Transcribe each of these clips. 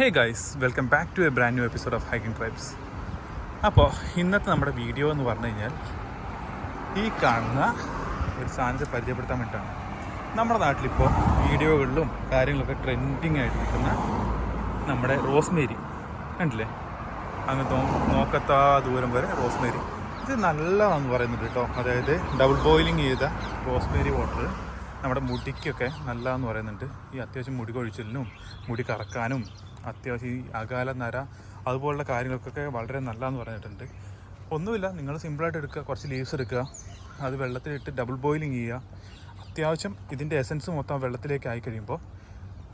Hey guys, welcome back to a brand new episode of hiking tribes. അപ്പോൾ ഇന്നത്തെ നമ്മുടെ video എന്ന് പറഞ്ഞു കഴിഞ്ഞാൽ ഈ കാണുന്ന ഒരു സാധനത്തെ പരിചയപ്പെടുത്താൻ വേണ്ടിയിട്ടാണ്. നമ്മുടെ നാട്ടിലിപ്പോൾ വീഡിയോകളിലും കാര്യങ്ങളൊക്കെ ട്രെൻഡിങ് ആയിട്ട് നിൽക്കുന്ന നമ്മുടെ റോസ്മേരി കണ്ടില്ലേ, അങ്ങ് നോക്കത്താ ദൂരം വരെ റോസ്മേരി. ഇത് നല്ലതാണെന്ന് പറയുന്നുണ്ട് കേട്ടോ. അതായത് ഡബിൾ ബോയിലിംഗ് ചെയ്ത റോസ്മേരി വാട്ടർ നമ്മുടെ മുടിക്കൊക്കെ നല്ലതെന്ന് പറയുന്നുണ്ട്. ഈ അത്യാവശ്യം മുടി കൊഴിച്ചിലിനും മുടി കറക്കാനും അത്യാവശ്യം ഈ അകാല നര അതുപോലുള്ള കാര്യങ്ങൾക്കൊക്കെ വളരെ നല്ലതെന്ന് പറഞ്ഞിട്ടുണ്ട്. ഒന്നുമില്ല, നിങ്ങൾ സിമ്പിളായിട്ട് എടുക്കുക, കുറച്ച് ലീവ്സ് എടുക്കുക, അത് വെള്ളത്തിലിട്ട് ഡബിൾ ബോയിലിംഗ് ചെയ്യുക. അത്യാവശ്യം ഇതിൻ്റെ എസൻസ് മൊത്തം വെള്ളത്തിലേക്ക് ആയി കഴിയുമ്പോൾ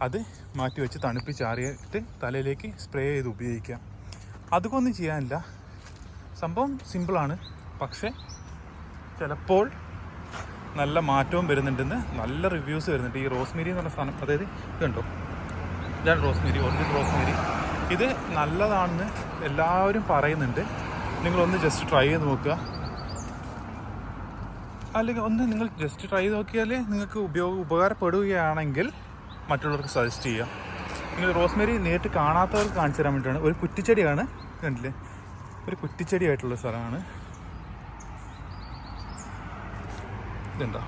അത് മാറ്റി വെച്ച് തണുപ്പിച്ചാറിയിട്ട് തലയിലേക്ക് സ്പ്രേ ചെയ്ത് ഉപയോഗിക്കുക. അതൊന്നും ചെയ്യാനില്ല, സംഭവം സിമ്പിളാണ്. പക്ഷേ ചിലപ്പോൾ നല്ല മാറ്റവും വരുന്നുണ്ടെന്ന് നല്ല റിവ്യൂസ് വരുന്നുണ്ട്. ഈ റോസ്മേരി എന്ന് പറഞ്ഞ സാധനം, അതായത് ഇതുണ്ടോ, ഇതാണ് റോസ്മേരി, ഒറിജിനൽ റോസ്മേരി. ഇത് നല്ലതാണെന്ന് എല്ലാവരും പറയുന്നുണ്ട്. നിങ്ങളൊന്ന് ജസ്റ്റ് ട്രൈ ചെയ്ത് നോക്കുക, അല്ലെങ്കിൽ ഒന്ന് നിങ്ങൾ ജസ്റ്റ് ട്രൈ ചെയ്ത് നോക്കിയാൽ നിങ്ങൾക്ക് ഉപകാരപ്പെടുകയാണെങ്കിൽ മറ്റുള്ളവർക്ക് സജസ്റ്റ് ചെയ്യാം. നിങ്ങൾ റോസ്മേരി നേരിട്ട് കാണാത്തവർക്ക് കാണിച്ചു തരാൻ വേണ്ടിയിട്ടാണ്. ഒരു കുറ്റിച്ചെടിയാണ്, കണ്ടില്ലേ, ഒരു കുറ്റിച്ചെടിയായിട്ടുള്ള സ്ഥലമാണ്. ഇതുണ്ടോ,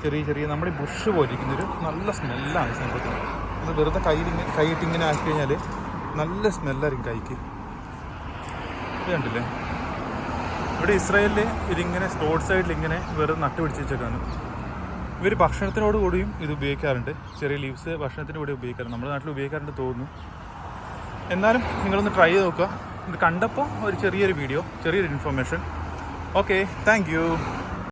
ചെറിയ ചെറിയ നമ്മുടെ ബുഷ് പോലെ ഇരിക്കുന്നൊരു നല്ല സ്മെല്ലാണ് സംഭവത്തിന്. ഇത് വെറുതെ കൈയിട്ടിങ്ങനെ ആക്കി കഴിഞ്ഞാൽ നല്ല സ്മെല്ലായിരിക്കും കൈക്ക്. ഇത് കണ്ടില്ലേ, ഇവിടെ ഇസ്രായേലിൽ ഇതിങ്ങനെ റോഡ് സൈഡിൽ ഇങ്ങനെ വെറുതെ നട്ടുപിടിച്ച് വെച്ചേക്കാണ്. ഇവർ ഭക്ഷണത്തിനോട് കൂടിയും ഇത് ഉപയോഗിക്കാറുണ്ട്. ചെറിയ ലീവ്സ് ഭക്ഷണത്തിൻ്റെ കൂടെ ഉപയോഗിക്കാറുണ്ട്. നമ്മുടെ നാട്ടിൽ ഉപയോഗിക്കാറുണ്ട് തോന്നുന്നു. എന്നാലും നിങ്ങളൊന്ന് ട്രൈ ചെയ്ത് നോക്കുക. ഇത് കണ്ടപ്പോൾ ഒരു ചെറിയൊരു വീഡിയോ, ചെറിയൊരു ഇൻഫർമേഷൻ. Okay, thank you.